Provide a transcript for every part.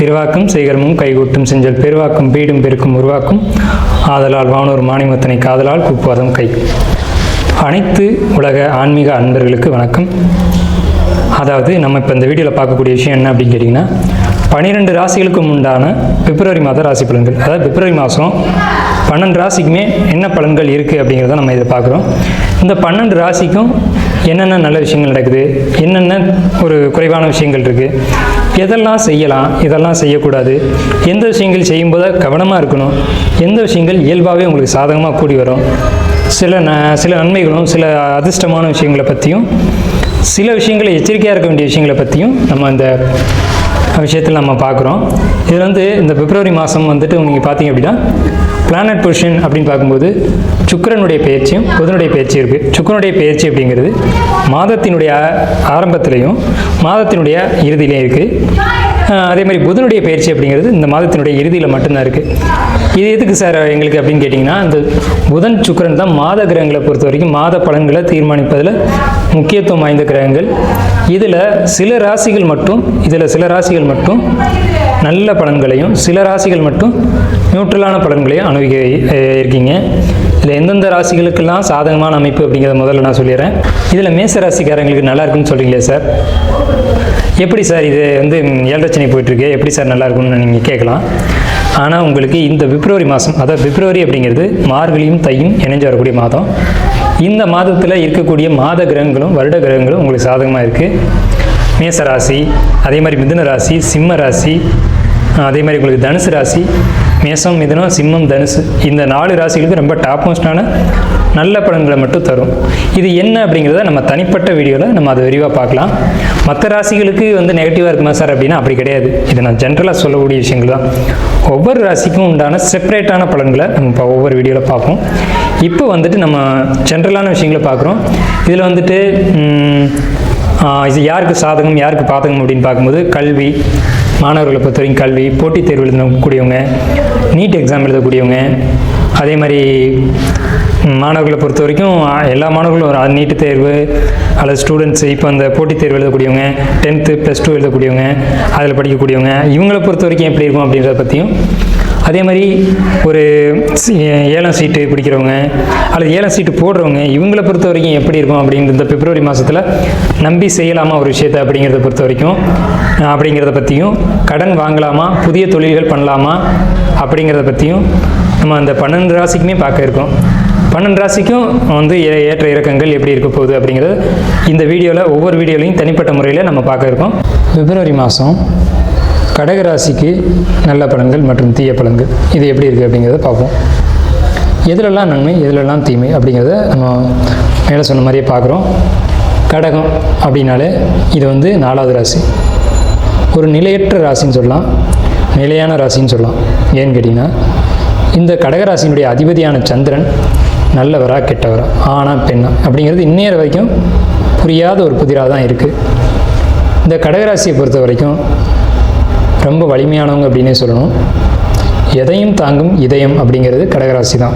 திருவாக்கும் சேகரமும் கைகூட்டும் செஞ்சல் பெருவாக்கும் பீடும் பெருக்கும் உருவாக்கும் ஆதலால் வானூர் மாணிமத்தனை காதலால் கூப்புவதும் கை. அனைத்து உலக ஆன்மீக அன்பர்களுக்கு வணக்கம். அதாவது நம்ம இப்போ இந்த வீடியோவில் பார்க்கக்கூடிய விஷயம் என்ன அப்படின்னு கேட்டிங்கன்னா, 12 ராசிகளுக்கும் உண்டான பிப்ரவரி மாத ராசி பலன்கள். அதாவது பிப்ரவரி மாதம் 12 ராசிக்குமே என்ன பலன்கள் இருக்குது அப்படிங்கிறத நம்ம இதை பார்க்குறோம். இந்த 12 ராசிக்கும் என்னென்ன நல்ல விஷயங்கள் நடக்குது, என்னென்ன ஒரு குறைவான விஷயங்கள் இருக்குது, எதெல்லாம் செய்யலாம், இதெல்லாம் செய்யக்கூடாது, எந்த விஷயங்கள் செய்யும்போது கவனமாக இருக்கணும், எந்த விஷயங்கள் இயல்பாகவே உங்களுக்கு சாதகமாக கூடி வரும், சில நன்மைகளும் சில அதிர்ஷ்டமான விஷயங்களை பற்றியும் சில விஷயங்களை எச்சரிக்கையாக இருக்க வேண்டிய விஷயங்களை பற்றியும் நம்ம இந்த விஷயத்தில் நம்ம பார்க்குறோம். இதில் இந்த பிப்ரவரி மாதம் நீங்கள் பார்த்தீங்க அப்படின்னா பிளானட் பொசிஷன் அப்படின்னு பார்க்கும்போது சுக்கிரனுடைய பெயர்ச்சியும் புதனுடைய பெயர்ச்சியும் இருக்குது. சுக்கிரனுடைய பெயர்ச்சி அப்படிங்கிறது மாதத்தினுடைய ஆரம்பத்திலையும் மாதத்தினுடைய இறுதியிலையும் இருக்குது. அதே மாதிரி புதனுடைய பயிற்சி அப்படிங்கிறது இந்த மாதத்தினுடைய இறுதியில் மட்டும்தான் இருக்குது. இது எதுக்கு சார் எங்களுக்கு அப்படின்னு கேட்டிங்கன்னா, இந்த புதன் சுக்கிரன் தான் மாத கிரகங்களை பொறுத்த வரைக்கும் மாத பலன்களை தீர்மானிப்பதில் முக்கியத்துவம் வாய்ந்த கிரகங்கள். இதில் சில ராசிகள் மட்டும் நல்ல பலன்களையும் சில ராசிகள் மட்டும் நியூட்ரலான பலன்களையும் அனுபவிக்க இருக்கீங்க. இதில் எந்தெந்த ராசிகளுக்கெல்லாம் சாதகமான அமைப்பு அப்படிங்கிறத முதல்ல நான் சொல்லிடுறேன். இதில் மேச ராசிக்காரங்களுக்கு நல்லா இருக்குன்னு சொல்கிறீங்களே சார், எப்படி சார் இது 7 ரச்சனை போயிட்டுருக்கு, எப்படி சார் நல்லா இருக்கும்னு நீங்கள் கேட்கலாம். ஆனால் உங்களுக்கு இந்த பிப்ரவரி மாதம், அதாவது பிப்ரவரி அப்படிங்கிறது மார்கழியும் தையும் இணைஞ்சு வரக்கூடிய மாதம். இந்த மாதத்தில் இருக்கக்கூடிய மாத கிரகங்களும் வருட கிரகங்களும் உங்களுக்கு சாதகமாக இருக்குது. மேச ராசி, அதே மாதிரி மிதுன ராசி, சிம்ம ராசி, அதே மாதிரி உங்களுக்கு தனுசு ராசி, மேசம், மிதுனம், சிம்மம், தனுசு, இந்த 4 ராசிகளுக்கு ரொம்ப டாப் மோஸ்டான நல்ல பலன்களை மட்டும் தரும். இது என்ன அப்படிங்கிறத நம்ம தனிப்பட்ட வீடியோவில் நம்ம அதை விரிவாக பார்க்கலாம். மற்ற ராசிகளுக்கு நெகட்டிவாக இருக்குமா சார் அப்படின்னா அப்படி கிடையாது. இது நான் ஜென்ரலாக சொல்லக்கூடிய விஷயங்கள் தான். ஒவ்வொரு ராசிக்கும் உண்டான செப்பரேட்டான பலன்களை நம்ம இப்போ ஒவ்வொரு வீடியோவில் பார்ப்போம். இப்போ நம்ம ஜென்ரலான விஷயங்களை பார்க்குறோம். இதில் இது யாருக்கு சாதகம் யாருக்கு பாதகம் அப்படின்னு பார்க்கும்போது கல்வி, மாணவர்களை பொறுத்த வரைக்கும் கல்வி, போட்டித் தேர்வு எழுதக்கூடியவங்க, நீட் எக்ஸாம் எழுதக்கூடியவங்க, அதே மாதிரி மாணவர்களை பொறுத்த வரைக்கும் எல்லா மாணவர்களும் நீட்டு தேர்வு அல்லது ஸ்டூடெண்ட்ஸு இப்போ அந்த போட்டித் தேர்வு எழுதக்கூடியவங்க, 10th +2 எழுதக்கூடியவங்க, அதில் படிக்கக்கூடியவங்க, இவங்களை பொறுத்த வரைக்கும் எப்படி இருக்கும் அப்படின்றத பற்றியும், அதே மாதிரி ஒரு 7ஆம் சீட்டு பிடிக்கிறவங்க அல்லது 7ஆம் சீட்டு போடுறவங்க இவங்களை பொறுத்த வரைக்கும் எப்படி இருக்கும் அப்படிங்கிற இந்த பிப்ரவரி மாதத்தில் நம்பி செய்யலாமா ஒரு விஷயத்தை அப்படிங்கிறத பொறுத்த வரைக்கும் அப்படிங்கிறத பற்றியும், கடன் வாங்கலாமா, புதிய தொழில்கள் பண்ணலாமா அப்படிங்கிறத பற்றியும் நம்ம அந்த 12 ராசிக்குமே பார்க்க இருக்கோம். 12 ராசிக்கும் ஏற்ற இறக்கங்கள் எப்படி இருக்க போகுது அப்படிங்கிறது இந்த வீடியோவில் ஒவ்வொரு வீடியோலையும் தனிப்பட்ட முறையில் நம்ம பார்க்க இருக்கோம். பிப்ரவரி மாதம் கடகராசிக்கு நல்ல பலன்கள் மற்றும் தீய பலன்கள் இது எப்படி இருக்குது அப்படிங்கிறத பார்ப்போம். எதிலெல்லாம் நன்மை எதிலெல்லாம் தீமை அப்படிங்கிறத நம்ம மேலே சொன்ன மாதிரியே பார்க்குறோம். கடகம் அப்படின்னாலே இது 4வது ராசி, ஒரு நிலையற்ற ராசின்னு சொல்லலாம், நிலையான ராசின்னு சொல்லலாம். ஏன்னு கேட்டிங்கன்னா, இந்த கடகராசியினுடைய அதிபதியான சந்திரன் நல்லவரா கெட்டவரா, ஆனா பெண்ணா அப்படிங்கிறது இன்னைய வரைக்கும் புரியாத ஒரு புதிராக தான் இருக்குது. இந்த கடகராசியை பொறுத்த வரைக்கும் ரொம்ப வலிமையானவங்க அப்படின்னே சொல்லணும். எதையும் தாங்கும் இதயம் அப்படிங்கிறது கடகராசி தான்.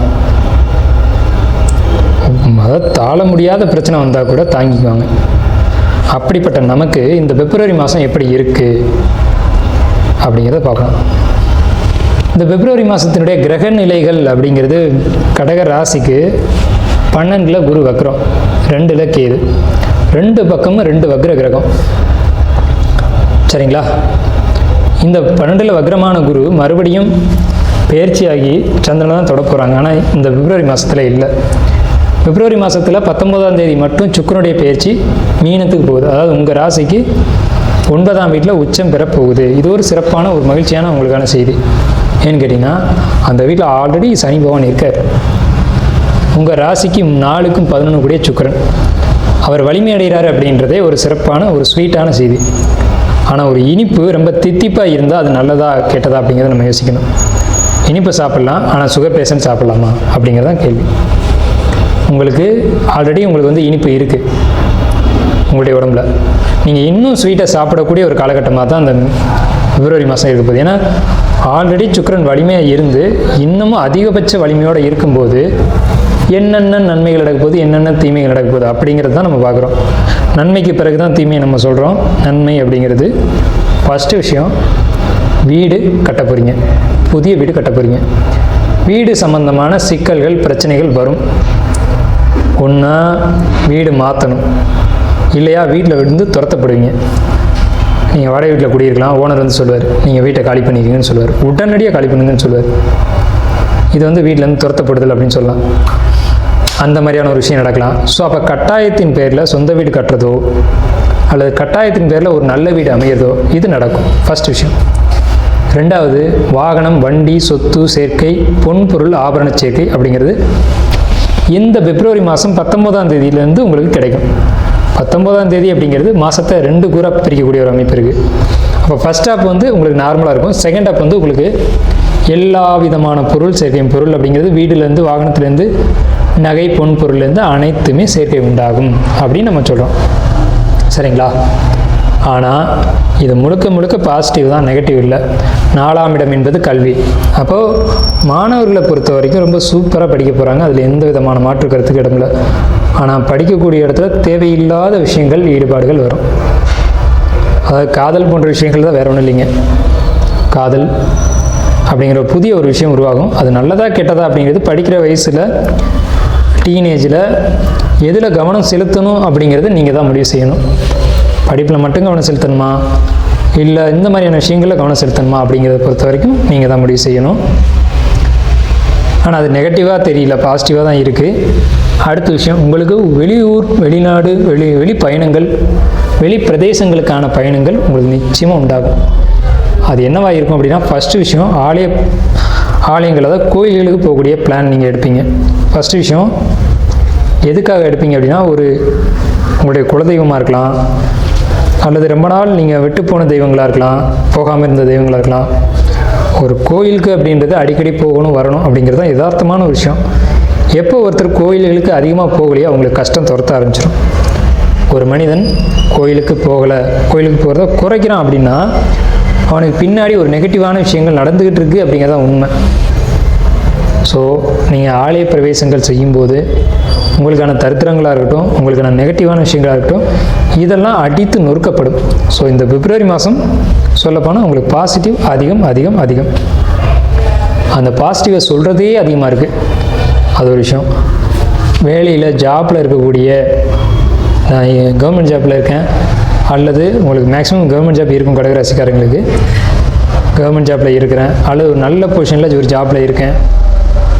அதாவது தாழ முடியாத பிரச்சனை வந்தால் கூட தாங்கிக்குவாங்க. அப்படிப்பட்ட நமக்கு இந்த பிப்ரவரி மாதம் எப்படி இருக்குது அப்படிங்கிறத பார்க்கலாம். இந்த பிப்ரவரி மாதத்தினுடைய கிரக நிலைகள் அப்படிங்கிறது கடக ராசிக்கு 12ல் குரு வக்ரம், 2ல் கேது, 2 பக்கமும் 2 வக்ர கிரகம். சரிங்களா? இந்த 12ல் வக்ரமான குரு மறுபடியும் பெயர்ச்சியாகி சந்திரனை தான் தொட போகிறாங்க. ஆனால் இந்த பிப்ரவரி மாதத்தில் இல்லை. பிப்ரவரி மாதத்தில் 19ஆம் தேதி மட்டும் சுக்கிரனுடைய பெயர்ச்சி மீனத்துக்கு போகுது. அதாவது உங்கள் ராசிக்கு 9ஆம் வீட்டில் உச்சம் பெற போகுது. இது ஒரு சிறப்பான ஒரு மகிழ்ச்சியான உங்களுக்கான செய்தி. ஏன்னு கேட்டிங்கன்னா, அந்த வீட்டில் ஆல்ரெடி சனி பகவான் இருக்கார். உங்கள் ராசிக்கு 4க்கும் 11 கூடிய சுக்கிரன் அவர் வலிமை அடைகிறார் அப்படின்றதே ஒரு சிறப்பான ஒரு ஸ்வீட்டான செய்தி. ஆனால் ஒரு இனிப்பு ரொம்ப தித்திப்பாக இருந்தால் அது நல்லதா கெட்டதா அப்படிங்கிறத நம்ம யோசிக்கணும். இனிப்பு சாப்பிட்லாம், ஆனால் சுகர் பேஷண்ட் சாப்பிட்லாமா அப்படிங்கிறதான் கேள்வி. உங்களுக்கு ஆல்ரெடி இனிப்பு இருக்குது உங்களுடைய உடம்புல, நீங்கள் இன்னும் ஸ்வீட்டை சாப்பிடக்கூடிய ஒரு காலகட்டமாக தான் அந்த பிப்ரவரி மாதம் இருக்க போகுது. ஏன்னா ஆல்ரெடி சுக்கிரன் வலிமையாக இருந்து இன்னமும் அதிகபட்ச வலிமையோடு இருக்கும்போது என்னென்ன நன்மைகள் நடக்க போகுது, என்னென்ன தீமைகள் நடக்க போகுது அப்படிங்கிறது தான் நம்ம பார்க்குறோம். நன்மைக்கு பிறகு தான் தீமையை நம்ம சொல்கிறோம். நன்மை அப்படிங்கிறது ஃபஸ்ட்டு விஷயம், வீடு கட்ட போகிறீங்க, புதிய வீடு கட்ட போகிறீங்க. வீடு சம்பந்தமான சிக்கல்கள் பிரச்சனைகள் வரும். ஒன்றா வீடு மாற்றணும், இல்லையா வீட்டில் இருந்து துரத்தப்படுவீங்க. நீங்கள் வாடகை வீட்டில் குடியிருக்கலாம், ஓனர் வந்து சொல்லுவார் நீங்கள் வீட்டை காலி பண்ணிக்கிறீங்கன்னு சொல்லுவார், உடனடியாக காலி பண்ணுங்கன்னு சொல்லுவார். இது வந்து வீட்டிலேருந்து துரத்தப்படுதல் அப்படின்னு சொல்லலாம். அந்த மாதிரியான ஒரு விஷயம் நடக்கலாம். ஸோ அப்போ கட்டாயத்தின் பேரில் சொந்த வீடு கட்டுறதோ அல்லது கட்டாயத்தின் பேரில் ஒரு நல்ல வீடு அமையறதோ இது நடக்கும். ஃபர்ஸ்ட் விஷயம். ரெண்டாவது, வாகனம், வண்டி, சொத்து சேர்க்கை, பொன் பொருள் ஆபரண சேர்க்கை அப்படிங்கிறது இந்த பிப்ரவரி மாதம் 19ஆம் தேதியிலேருந்து உங்களுக்கு கிடைக்கும். 19ஆம் தேதி அப்படிங்கிறது மாதத்தை 2 கூறாக பிரிக்கக்கூடிய ஒரு அமைப்பு இருக்குது. அப்போ ஃபர்ஸ்ட் ஹாப் வந்து உங்களுக்கு நார்மலாக இருக்கும், செகண்ட் ஹாப் வந்து உங்களுக்கு எல்லா விதமான பொருள் சேர்க்கையும், பொருள் அப்படிங்கிறது வீடுலேருந்து, வாகனத்துலேருந்து, நகை, பொன் பொருள்லேருந்து அனைத்துமே சேர்க்கை உண்டாகும் அப்படின்னு நம்ம சொல்கிறோம். சரிங்களா? ஆனால் இது முழுக்க முழுக்க பாசிட்டிவ் தான், நெகட்டிவ் இல்லை. 4ஆம் இடம் என்பது கல்வி. அப்போது மாணவர்களை பொறுத்த வரைக்கும் ரொம்ப சூப்பராக படிக்க போகிறாங்க, அதில் எந்த விதமான மாற்று கருத்துக்கு இடமில்லை. ஆனால் படிக்கக்கூடிய இடத்துல தேவையில்லாத விஷயங்கள், ஈடுபாடுகள் வரும். அதாவது காதல் போன்ற விஷயங்கள் தான், வேற ஒன்றும் இல்லைங்க. காதல் அப்படிங்கிற புதிய ஒரு விஷயம் உருவாகும். அது நல்லதா கெட்டதா அப்படிங்கிறது படிக்கிற வயசில், டீனேஜில் எதில் கவனம் செலுத்தணும் அப்படிங்கிறது நீங்கள் தான் முடிவு செய்யணும். படிப்பில் மட்டும் கவனம் செலுத்தணுமா இல்லை இந்த மாதிரியான விஷயங்களில் கவனம் செலுத்தணுமா அப்படிங்கிறத பொறுத்த வரைக்கும் நீங்கள் தான் முடிவு செய்யணும். ஆனால் அது நெகட்டிவாக தெரியல, பாசிட்டிவாக தான் இருக்குது. அடுத்த விஷயம், உங்களுக்கு வெளியூர், வெளிநாடு, வெளி பயணங்கள், வெளி பிரதேசங்களுக்கான பயணங்கள் உங்களுக்கு நிச்சயமாக உண்டாகும். அது என்னவா இருக்கும் அப்படின்னா, ஃபஸ்ட்டு விஷயம் ஆலயங்கள், அதாவது கோயில்களுக்கு போகக்கூடிய பிளான் நீங்கள் எடுப்பீங்க. ஃபஸ்ட்டு விஷயம் எதுக்காக எடுப்பீங்க அப்படின்னா, உங்களுடைய குலதெய்வமாக இருக்கலாம், அல்லது ரொம்ப நாள் நீங்கள் விட்டு போன தெய்வங்களாக இருக்கலாம், போகாமல் இருந்த தெய்வங்களாக இருக்கலாம். ஒரு கோயிலுக்கு அப்படின்றது அடிக்கடி போகணும், வரணும் அப்படிங்கிறது தான் யதார்த்தமான ஒரு விஷயம். எப்போ ஒருத்தர் கோயில்களுக்கு அதிகமாக போகலையோ அவங்களுக்கு கஷ்டம் துரத்த ஆரம்பிச்சிடும். ஒரு மனிதன் கோயிலுக்கு போகிறத குறைக்கிறான் அப்படின்னா அவனுக்கு பின்னாடி ஒரு நெகட்டிவான விஷயங்கள் நடந்துக்கிட்டு இருக்குது அப்படிங்கிறதான் உண்மை. ஸோ நீங்கள் ஆலய பிரவேசங்கள் செய்யும்போது உங்களுக்கான தரித்திரங்களாக இருக்கட்டும், உங்களுக்கான நெகட்டிவான விஷயங்களாக இருக்கட்டும், இதெல்லாம் அடித்து நொறுக்கப்படும். ஸோ இந்த பிப்ரவரி மாதம் சொல்லப்போனால் உங்களுக்கு பாசிட்டிவ் அதிகம் அதிகம் அதிகம். அந்த பாசிட்டிவை சொல்கிறதே அதிகமாக இருக்குது. அது ஒரு விஷயம். வேலையில், ஜாப்பில் இருக்கக்கூடிய, நான் கவர்மெண்ட் ஜாப்பில் இருக்கேன், அல்லது உங்களுக்கு மேக்ஸிமம் கவர்மெண்ட் ஜாப் இருக்கும் கடகராசிக்காரங்களுக்கு, கவர்மெண்ட் ஜாப்பில் இருக்கிறேன், அல்லது ஒரு நல்ல பொசிஷனில் ஒரு ஜாப்பில் இருக்கேன்,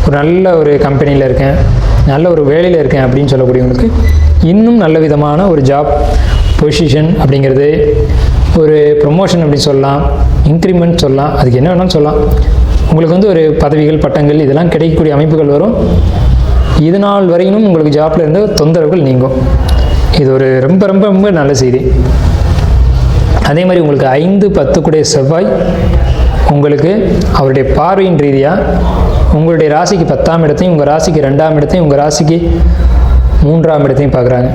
ஒரு நல்ல ஒரு கம்பெனியில் இருக்கேன், நல்ல ஒரு வேலையில் இருக்கேன் அப்படின்னு சொல்லக்கூடியவங்களுக்கு இன்னும் நல்ல விதமான ஒரு ஜாப் பொசிஷன் அப்படிங்கிறது, ஒரு ப்ரொமோஷன் அப்படின்னு சொல்லலாம், இன்க்ரிமெண்ட் சொல்லலாம், அதுக்கு என்ன வேணாலும் சொல்லலாம். உங்களுக்கு வந்து ஒரு பதவிகள், பட்டங்கள் இதெல்லாம் கிடைக்கக்கூடிய அமைப்புகள் வரும். இது நாள் வரையிலும் உங்களுக்கு ஜாப்பில் இருந்து தொந்தரவுகள் நீங்கும். இது ஒரு ரொம்ப ரொம்ப ரொம்ப நல்ல செய்தி. அதே மாதிரி உங்களுக்கு 5, 10 கூடிய செவ்வாய் உங்களுக்கு அவருடைய பார்வையின் ரீதியாக உங்களுடைய ராசிக்கு 10ஆம் இடத்தையும், உங்கள் ராசிக்கு 2ஆம் இடத்தையும், உங்கள் ராசிக்கு 3ஆம் இடத்தையும் பார்க்குறாங்க.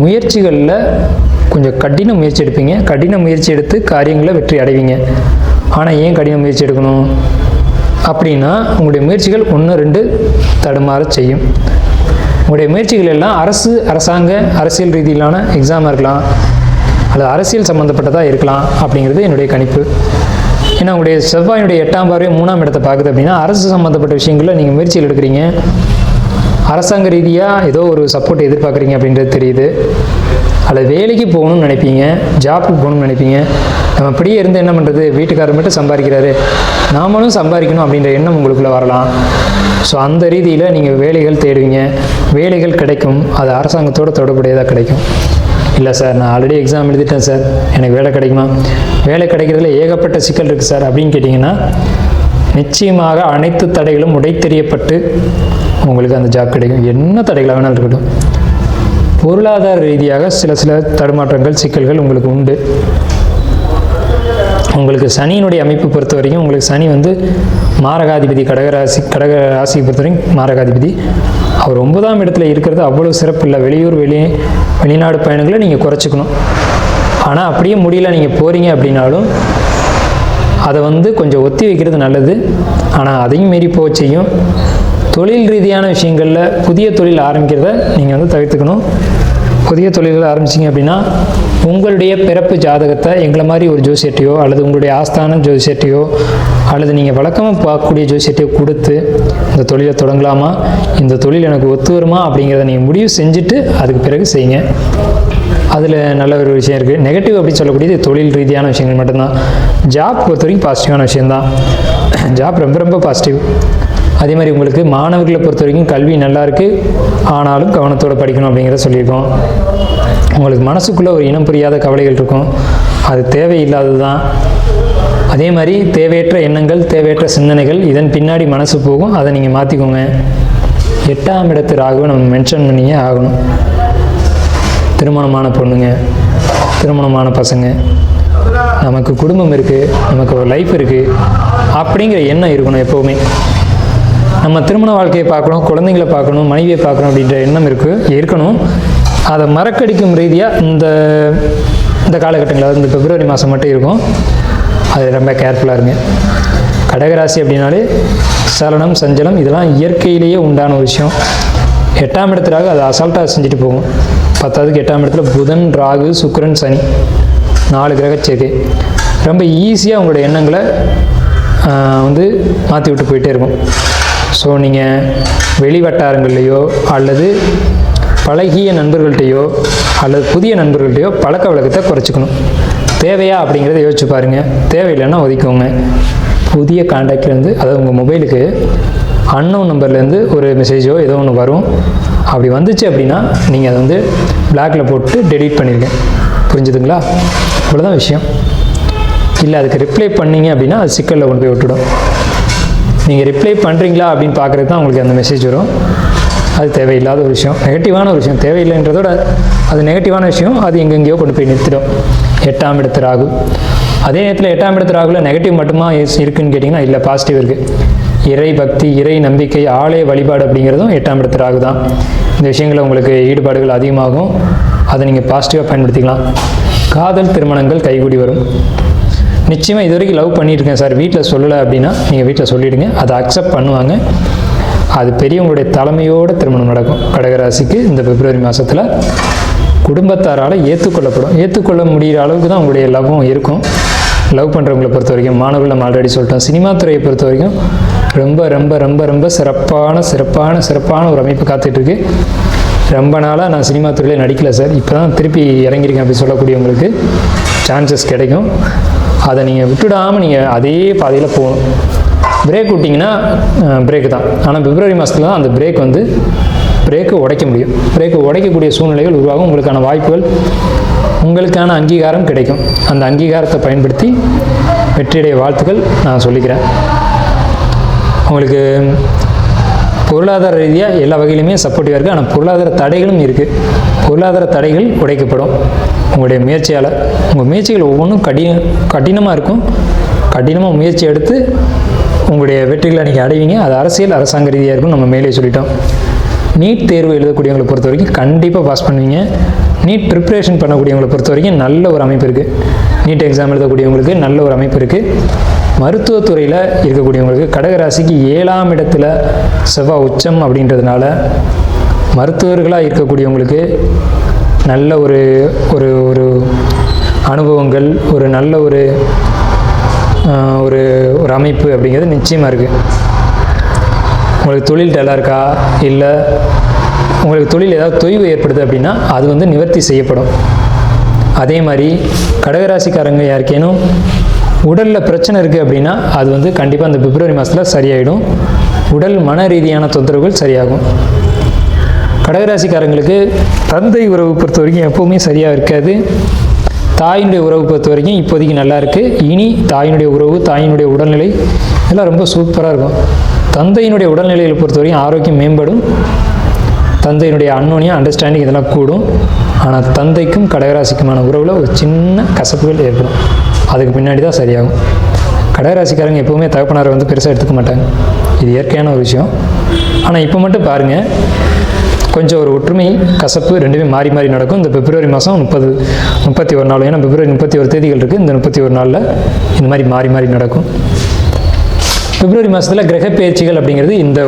முயற்சிகளில் கொஞ்சம் கடின முயற்சி எடுப்பீங்க. கடின முயற்சி எடுத்து காரியங்களை வெற்றி அடைவீங்க. ஆனால் ஏன் கடின முயற்சி எடுக்கணும் அப்படின்னா, உங்களுடைய முயற்சிகள் 1, 2 தடுமாற செய்யும். உங்களுடைய முயற்சிகள் எல்லாம் அரசாங்க, அரசியல் ரீதியிலான எக்ஸாமாக இருக்கலாம், அல்லது அரசியல் சம்மந்தப்பட்டதாக இருக்கலாம் அப்படிங்கிறது என்னுடைய கணிப்பு. ஏன்னா உங்களுடைய செவ்வாயினுடைய 8ஆம் பார்வை 3ஆம் இடத்தை பார்க்குது அப்படின்னா, அரசு சம்மந்தப்பட்ட விஷயங்களில் நீங்கள் முயற்சிகள் எடுக்கிறீங்க, அரசாங்க ரீதியாக ஏதோ ஒரு சப்போர்ட் எதிர்பார்க்குறீங்க அப்படின்றது தெரியுது. அல்லது வேலைக்கு போகணும்னு நினைப்பீங்க, ஜாப்புக்கு போகணும்னு நினைப்பீங்க. நம்ம அப்படியே இருந்து என்ன பண்ணுறது, வீட்டுக்காரர் மட்டும் சம்பாதிக்கிறாரு, நாமளும் சம்பாதிக்கணும் அப்படின்ற எண்ணம் உங்களுக்குள்ளே வரலாம். ஸோ அந்த ரீதியில் நீங்கள் வேலைகள் தேடுவீங்க, வேலைகள் கிடைக்கும், அது அரசாங்கத்தோடு தொடர்புடையதாக கிடைக்கும். இல்லை சார், நான் ஆல்ரெடி எக்ஸாம் எழுதிட்டேன் சார், எனக்கு வேலை கிடைக்குமா, வேலை கிடைக்கிறதுல ஏகப்பட்ட சிக்கல் இருக்குது சார் அப்படின்னு கேட்டிங்கன்னா, நிச்சயமாக அனைத்து தடைகளும் உடைத்தெறியப்பட்டு உங்களுக்கு அந்த ஜாப் கிடைக்கும். என்ன தடைகளாக வேணாலும் இருக்கட்டும். பொருளாதார ரீதியாக சில தடுமாற்றங்கள், சிக்கல்கள் உங்களுக்கு உண்டு. உங்களுக்கு சனியினுடைய அமைப்பு பொறுத்த வரைக்கும், உங்களுக்கு சனி வந்து மாரகாதிபதி, கடக ராசியை பொறுத்த வரைக்கும் மாரகாதிபதி. அவர் 9ஆம் இடத்துல இருக்கிறது அவ்வளோ சிறப்பு இல்லை. வெளிநாடு பயணங்களை நீங்கள் குறைச்சிக்கணும். ஆனால் அப்படியே முடியல, நீங்கள் போகிறீங்க அப்படின்னாலும் அதை வந்து கொஞ்சம் ஒத்தி வைக்கிறது நல்லது. ஆனால் அதையும் மீறி போக செய்யும். தொழில் ரீதியான விஷயங்களில் புதிய தொழில் ஆரம்பிக்கிறத நீங்கள் வந்து தவிர்த்துக்கணும். புதிய தொழில்களை ஆரம்பிச்சிங்க அப்படின்னா உங்களுடைய பிறப்பு ஜாதகத்தை எங்களை மாதிரி ஒரு ஜோசியர்ட்டையோ அல்லது உங்களுடைய ஆஸ்தான ஜோசியர்ட்டையோ அல்லது நீங்கள் வழக்கமாக பார்க்கக்கூடிய ஜோசியர்ட்டையோ கொடுத்து இந்த தொழிலை தொடங்கலாமா, இந்த தொழில் எனக்கு ஒத்து வருமா அப்படிங்கிறத நீங்கள் முடிவு செஞ்சுட்டு அதுக்கு பிறகு செய்யுங்க. அதில் நல்ல ஒரு விஷயம் இருக்குது. நெகட்டிவ் அப்படின்னு சொல்லக்கூடியது தொழில் ரீதியான விஷயங்கள் மட்டும்தான். ஜாப் பொறுத்த வரைக்கும் பாசிட்டிவான விஷயந்தான். ஜாப் ரொம்ப ரொம்ப பாசிட்டிவ். அதே மாதிரி உங்களுக்கு மாணவர்களை பொறுத்த வரைக்கும் கல்வி நல்லா இருக்குது, ஆனாலும் கவனத்தோடு படிக்கணும் அப்படிங்கிறத சொல்லியிருக்கோம். உங்களுக்கு மனசுக்குள்ளே ஒரு இனம் புரியாத கவலைகள் இருக்கும், அது தேவையில்லாதது தான். அதே மாதிரி தேவையற்ற எண்ணங்கள், தேவையற்ற சிந்தனைகள் இதன் பின்னாடி மனசு போகும், அதை நீங்கள் மாற்றிக்கோங்க. 8ஆம் இடத்து ராகுவை நம்ம மென்ஷன் பண்ணியே ஆகணும். திருமணமான பொண்ணுங்க, திருமணமான பசங்க, நமக்கு குடும்பம் இருக்குது, நமக்கு ஒரு லைஃப் இருக்குது அப்படிங்கிற எண்ணம் இருக்கணும் எப்போவுமே. நம்ம திருமண வாழ்க்கையை பார்க்கணும், குழந்தைங்களை பார்க்கணும், மனைவியை பார்க்கணும் அப்படின்ற எண்ணம் இருக்கணும். அதை மறக்கடிக்கும் ரீதியாக இந்த காலகட்டங்களில், அதாவது இந்த பிப்ரவரி மாதம் மட்டும் இருக்கும். அது ரொம்ப கேர்ஃபுல்லாக இருங்க. கடகராசி அப்படின்னாலே சலனம், சஞ்சலம் இதெல்லாம் இயற்கையிலேயே உண்டான ஒரு விஷயம். 8ஆம் இடத்துலாக அது அசால்ட்டாக செஞ்சுட்டு போகும். 10ஆவதுக்கு 8ஆம் இடத்துல புதன், ராகு, சுக்கிரன், சனி 4 கிரக சேர்க்கை. ரொம்ப ஈஸியாக உங்களோட எண்ணங்களை மாற்றி விட்டு போயிட்டே இருக்கும். ஸோ நீங்கள் வெளி வட்டாரங்கள்லையோ அல்லது பழகிய நண்பர்கள்ட்டையோ அல்லது புதிய நண்பர்கள்ட்டையோ பழக்க வழக்கத்தை குறைச்சிக்கணும். தேவையா அப்படிங்கிறத யோசிச்சு பாருங்கள். தேவையில்லைன்னா ஒதுக்கோங்க. புதிய கான்டாக்ட்லேருந்து, அதாவது உங்கள் மொபைலுக்கு அன்னோன் நம்பர்லேருந்து ஒரு மெசேஜோ ஏதோ ஒன்று வரும். அப்படி வந்துச்சு அப்படின்னா நீங்கள் அதை பிளாக்கில் போட்டு டெலீட் பண்ணிடுங்க. புரிஞ்சுதுங்களா? இவ்வளோதான் விஷயம். இல்லை அதுக்கு ரிப்ளை பண்ணிங்க அப்படின்னா அது சிக்கலில் கொண்டு போய் விட்டுடும். நீங்கள் ரிப்ளை பண்ணுறீங்களா அப்படின்னு பார்க்குறது தான் உங்களுக்கு அந்த மெசேஜ் வரும். அது தேவையில்லாத ஒரு விஷயம், நெகட்டிவான ஒரு விஷயம். தேவையில்லைன்றதோட அது நெகட்டிவான விஷயம், அது எங்கெங்கேயோ கொண்டு போய் நிறுத்திடும். 8ஆம் இடத்து ராகு. அதே நேரத்தில் 8ஆம் இடத்து ராகுல நெகட்டிவ் மட்டுமா இருக்குதுன்னு கேட்டிங்கன்னா இல்லை, பாசிட்டிவ் இருக்குது. இறை பக்தி, இறை நம்பிக்கை, ஆலய வழிபாடு அப்படிங்கிறதும் 8ஆம் இடத்து ராகு தான். இந்த விஷயங்களில் உங்களுக்கு ஈடுபாடுகள் அதிகமாகும். அதை நீங்கள் பாசிட்டிவாக பயன்படுத்திக்கலாம். காதல் திருமணங்கள் கைகூடி வரும். நிச்சயமாக இது வரைக்கும் லவ் பண்ணியிருக்கேன் சார், வீட்டில் சொல்லலை அப்படின்னா நீங்கள் வீட்டில் சொல்லிவிடுங்க. அதை அக்செப்ட் பண்ணுவாங்க. அது பெரியவங்களுடைய தலைமையோடு திருமணம் நடக்கும். கடகராசிக்கு இந்த பிப்ரவரி மாதத்தில் குடும்பத்தாரால் ஏற்றுக்கொள்ள முடிகிற அளவுக்கு தான் உங்களுடைய லவ்வும் இருக்கும். லவ் பண்ணுறவங்களை பொறுத்த வரைக்கும், மாணவர்கள் நம்ம ஆல்ரெடி சொல்லிட்டோம். சினிமா துறையை பொறுத்த வரைக்கும் ரொம்ப ரொம்ப ரொம்ப ரொம்ப சிறப்பான ஒரு அமைப்பு காத்துட்ருக்கு. ரொம்ப நாளாக நான் சினிமா துறையில் நடிக்கலை சார், இப்போ தான் திருப்பி இறங்கியிருக்கேன் அப்படி சொல்லக்கூடியவங்களுக்கு சான்சஸ் கிடைக்கும். அதை நீங்கள் விட்டுடாமல் நீங்கள் அதே பாதையில் போகணும். பிரேக் விட்டிங்கன்னா பிரேக்கு தான். ஆனால் பிப்ரவரி மாதத்தில் தான் அந்த பிரேக்கு உடைக்க முடியும். பிரேக்கு உடைக்கக்கூடிய சூழ்நிலைகள் உருவாகும். உங்களுக்கான வாய்ப்புகள், உங்களுக்கான அங்கீகாரம் கிடைக்கும். அந்த அங்கீகாரத்தை பயன்படுத்தி வெற்றியுடைய வாழ்த்துக்கள் நான் சொல்லிக்கிறேன். உங்களுக்கு பொருளாதார ரீதியாக எல்லா வகையிலுமே சப்போர்ட்டிவாக இருக்குது. ஆனால் பொருளாதார தடைகளும் இருக்குது. பொருளாதார தடைகள் உடைக்கப்படும் உங்களுடைய முயற்சியால். உங்கள் முயற்சிகள் ஒவ்வொன்றும் கடினமாக இருக்கும். கடினமாக முயற்சி எடுத்து உங்களுடைய வெற்றிகளை நீங்கள் அடைவீங்க. அது அரசாங்க ரீதியாக இருக்கும். நம்ம மேலே சொல்லிட்டோம். நீட் தேர்வு எழுதக்கூடியவங்களை பொறுத்த வரைக்கும் கண்டிப்பாக பாஸ் பண்ணுவீங்க. நீட் ப்ரிப்ரேஷன் பண்ணக்கூடியவங்களை பொறுத்த வரைக்கும் நல்ல ஒரு அமைப்பு இருக்குது. நீட் எக்ஸாம் எழுதக்கூடியவங்களுக்கு நல்ல ஒரு அமைப்பு இருக்குது. மருத்துவத்துறையில் இருக்கக்கூடியவங்களுக்கு, கடகராசிக்கு 7ஆம் இடத்துல செவ்வாய் உச்சம் அப்படின்றதுனால மருத்துவர்களாக இருக்கக்கூடியவங்களுக்கு நல்ல ஒரு ஒரு ஒரு அனுபவங்கள், ஒரு நல்ல ஒரு ஒரு ஒரு அமைப்பு அப்படிங்கிறது நிச்சயமாக இருக்குது. உங்களுக்கு தொழில் டல்லாக இருக்கா, இல்லை உங்களுக்கு தொழில் ஏதாவது தொய்வு ஏற்படுது அப்படின்னா அது நிவர்த்தி செய்யப்படும். அதே மாதிரி கடகராசிக்காரங்க யாருக்கேனும் உடலில் பிரச்சனை இருக்குது அப்படின்னா அது கண்டிப்பாக அந்த பிப்ரவரி மாதத்தில் சரியாயிடும். உடல் மன ரீதியான தொந்தரவுகள் சரியாகும். கடகராசிக்காரங்களுக்கு தந்தை உறவு பொறுத்த வரைக்கும் எப்போவுமே சரியாக இருக்காது. தாயினுடைய உறவு பொறுத்த வரைக்கும் இப்போதைக்கு நல்லா இருக்குது. இனி தாயினுடைய உறவு, தாயினுடைய உடல்நிலை இதெல்லாம் ரொம்ப சூப்பராக இருக்கும். தந்தையினுடைய உடல்நிலையை பொறுத்த வரைக்கும் ஆரோக்கியம் மேம்படும். தந்தையினுடைய அன்னோனியம், அண்டர்ஸ்டாண்டிங் இதெல்லாம் கூடும். ஆனால் தந்தைக்கும் கடகராசிக்குமான உறவில் ஒரு சின்ன கசப்புகள் ஏற்படும். அதுக்கு பின்னாடி தான் சரியாகும். கடகராசிக்காரங்க எப்போவுமே தகப்பனாரை பெருசாக எடுத்துக்க மாட்டாங்க. இது இயற்கையான ஒரு விஷயம். ஆனால் இப்போ மட்டும் பாருங்கள், கொஞ்சம் ஒரு ஒற்றுமை, கசப்பு ரெண்டுமே மாறி மாறி நடக்கும். இந்த பிப்ரவரி மாதம் 31 நாள், ஏன்னா பிப்ரவரி 31 தேதிகள் இருக்குது. இந்த 31 நாளில் இந்த மாதிரி மாறி மாறி நடக்கும். பிப்ரவரி மாதத்தில் கிரக பயிற்சிகள் அப்படிங்கிறது இந்த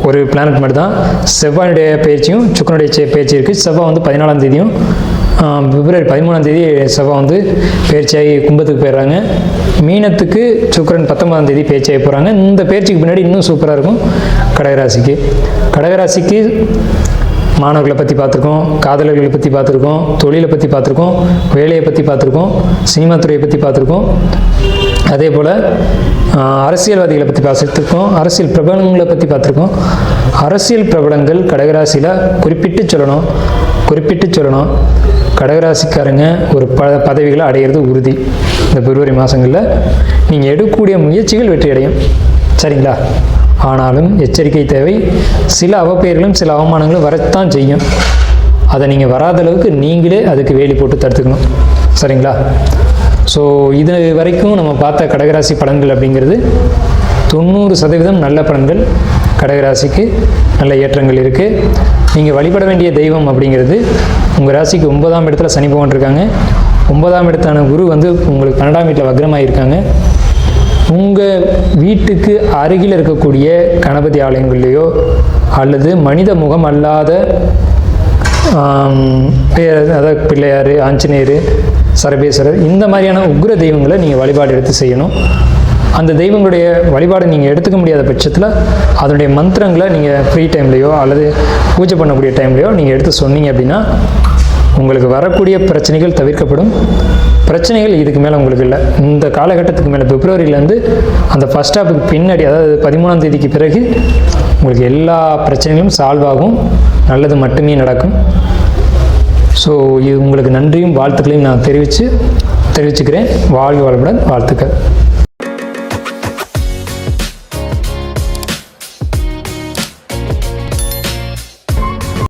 ஒரு பிளானட் மட்டும் தான். செவ்வாயுடைய பயிற்சியும் சுக்கிரனுடைய பயிற்சி இருக்குது. செவ்வாய் வந்து 14ஆம் தேதியும் பிப்ரவரி 13ஆம் தேதி செவ்வாய் வந்து பயிற்சியாகி கும்பத்துக்கு போயிடுறாங்க. மீனத்துக்கு சுக்கிரன் 19ஆம் தேதி பயிற்சியாகி போகிறாங்க. இந்த பயிற்சிக்கு பின்னாடி இன்னும் சூப்பராக இருக்கும் கடகராசிக்கு. கடகராசிக்கு மாணவர்களை பற்றி பார்த்துருக்கோம், காதலர்களை பற்றி பார்த்துருக்கோம், தொழிலை பற்றி பார்த்துருக்கோம், வேலையை பற்றி பார்த்துருக்கோம், சினிமா துறையை பற்றி பார்த்துருக்கோம். அதே போல் அரசியல்வாதிகளை பற்றி பார்த்துருக்கோம், அரசியல் பிரபலங்களை பற்றி பார்த்துருக்கோம். அரசியல் பிரபலங்கள் கடகராசியில் குறிப்பிட்டு சொல்லணும் கடகராசிக்காரங்க ஒரு பதவிகளை அடையிறது உறுதி. இந்த பிப்ரவரி மாதங்களில் நீங்கள் எடுக்கக்கூடிய முயற்சிகள் வெற்றி அடையும். சரிங்களா? ஆனாலும் எச்சரிக்கை தேவை. சில அவப்பெயர்களும் சில அவமானங்களும் வரத்தான் செய்யும். அதை நீங்கள் வராத அளவுக்கு நீங்களே அதுக்கு வேலி போட்டு தடுத்துக்கணும். சரிங்களா? ஸோ இது வரைக்கும் நம்ம பார்த்த கடகராசி பலன்கள் அப்படிங்கிறது 90% நல்ல பலன்கள். கடகராசிக்கு நல்ல ஏற்றங்கள் இருக்குது. நீங்கள் வழிபட வேண்டிய தெய்வம் அப்படிங்கிறது உங்கள் ராசிக்கு 9ஆம் இடத்துல சனி பகவான் இருக்காங்க. 9ஆம் இடத்தான குரு வந்து உங்களுக்கு 12ஆம் வீட்டில் வக்ரமாக இருக்காங்க. உங்கள் வீட்டுக்கு அருகில் இருக்கக்கூடிய கணபதி ஆலயங்கள்லையோ அல்லது மனித முகம் அல்லாத அதாவது பிள்ளையார், ஆஞ்சநேயர், சரபேஸ்வரர் இந்த மாதிரியான உக்ர தெய்வங்களை நீங்கள் வழிபாடு எடுத்து செய்யணும். அந்த தெய்வங்களுடைய வழிபாடு நீங்கள் எடுத்துக்க முடியாத பட்சத்தில் அதனுடைய மந்திரங்களை நீங்கள் ஃப்ரீ டைம்லையோ அல்லது பூஜை பண்ணக்கூடிய டைம்லையோ நீங்கள் எடுத்து சொன்னீங்க அப்படின்னா உங்களுக்கு வரக்கூடிய பிரச்சனைகள் தவிர்க்கப்படும். பிரச்சனைகள் இதுக்கு மேலே உங்களுக்கு இல்லை. இந்த காலகட்டத்துக்கு மேலே பிப்ரவரியிலேருந்து அந்த ஃபர்ஸ்ட் ஹாஃபுக்கு பின்னாடி, அதாவது 13ஆம் தேதிக்கு பிறகு உங்களுக்கு எல்லா பிரச்சனைகளும் சால்வ் ஆகும். நல்லது மட்டுமே நடக்கும். ஸோ இது உங்களுக்கு நன்றியும் வாழ்த்துக்களையும் நான் தெரிவிச்சுக்கிறேன். வாழ்க வளமுடன். வாழ்த்துக்கள்.